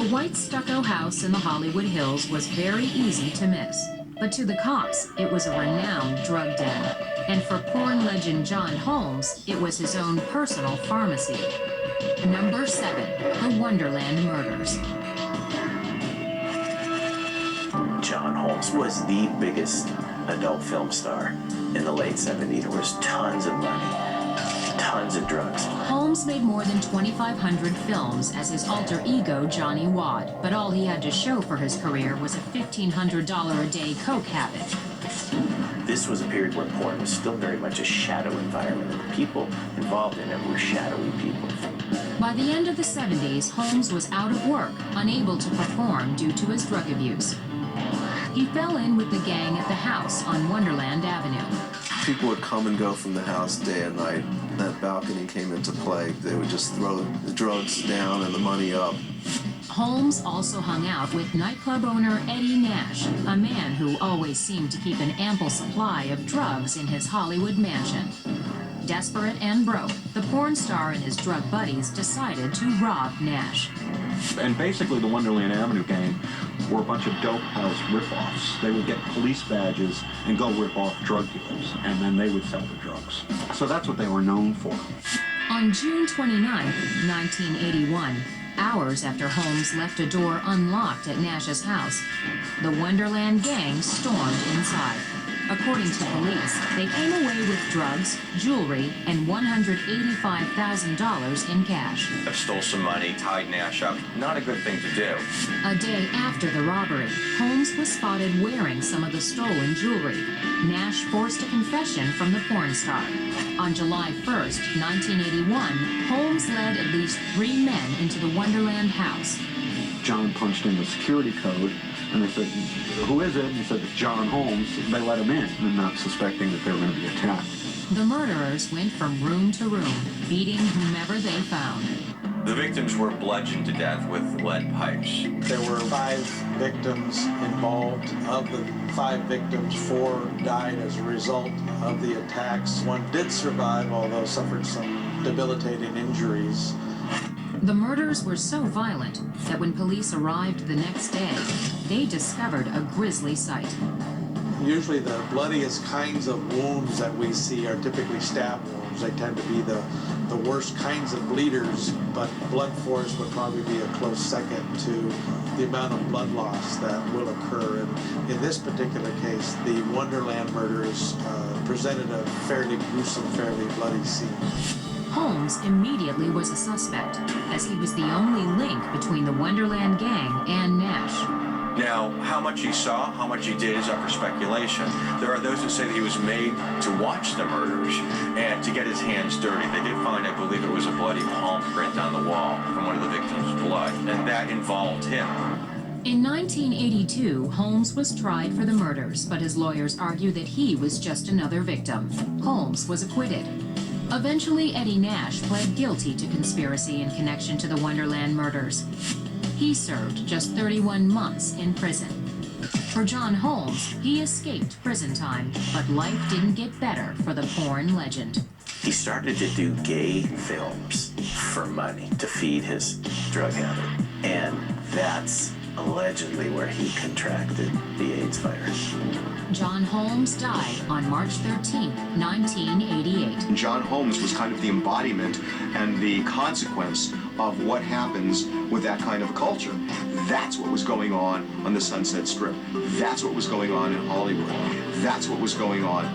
white stucco house in the Hollywood Hills was very easy to miss. But to the cops, it was a renowned drug den. And for porn legend John Holmes, it was his own personal pharmacy. Number 7, the Wonderland Murders. John Holmes was the biggest adult film star in the late 70s. There was tons of money, tons of drugs. Holmes made more than 2,500 films as his alter ego Johnny Wad, but all he had to show for his career was a $1,500 a day coke habit. This was a period where porn was still very much a shadow environment, and the people involved in it were shadowy people. By the end of the 70s, Holmes was out of work, unable to perform due to his drug abuse. He fell in with the gang at the house on Wonderland Avenue. People would come and go from the house day and night. That balcony came into play. They would just throw the drugs down and the money up. Holmes also hung out with nightclub owner Eddie Nash, a man who always seemed to keep an ample supply of drugs in his Hollywood mansion. Desperate and broke, the porn star and his drug buddies decided to rob Nash. And basically the Wonderland Avenue gang were a bunch of dope house rip-offs. They would get police badges and go rip off drug dealers, and then they would sell the drugs. So that's what they were known for. On June 29, 1981, hours after Holmes left a door unlocked at Nash's house, the Wonderland gang stormed inside. According to police, they came away with drugs, jewelry, and $185,000 in cash. I stole some money, tied Nash up. Not a good thing to do. A day after the robbery, Holmes was spotted wearing some of the stolen jewelry. Nash forced a confession from the porn star. On July 1st, 1981, Holmes led at least 3 men into the Wonderland house. John punched in the security code, and they said, "Who is it?" And he said, "It's John Holmes." They let him in, and not suspecting that they were going to be attacked. The murderers went from room to room, beating whomever they found. The victims were bludgeoned to death with lead pipes. There were 5 victims involved. Of the 5 victims, 4 died as a result of the attacks. 1 did survive, although suffered some debilitating injuries. The murders were so violent that when police arrived the next day, they discovered a grisly sight. Usually the bloodiest kinds of wounds that we see are typically stab wounds. They tend to be the worst kinds of bleeders, but blood force would probably be a close second to the amount of blood loss that will occur. And in this particular case, the Wonderland murders presented a fairly gruesome, fairly bloody scene. Holmes immediately was a suspect, as he was the only link between the Wonderland gang and Nash. Now, how much he saw, how much he did is up for speculation. There are those who say that he was made to watch the murders and to get his hands dirty. They did find, I believe it was a bloody palm print on the wall from one of the victims' blood, and that involved him. In 1982, Holmes was tried for the murders, but his lawyers argued that he was just another victim. Holmes was acquitted. Eventually, Eddie Nash pled guilty to conspiracy in connection to the Wonderland murders. He served just 31 months in prison. For John Holmes, he escaped prison time, but life didn't get better for the porn legend. He started to do gay films for money to feed his drug habit, and that's allegedly where he contracted the AIDS virus. John Holmes died on March 13, 1988. John Holmes was kind of the embodiment and the consequence of what happens with that kind of a culture. That's what was going on the Sunset Strip. That's what was going on in Hollywood. That's what was going on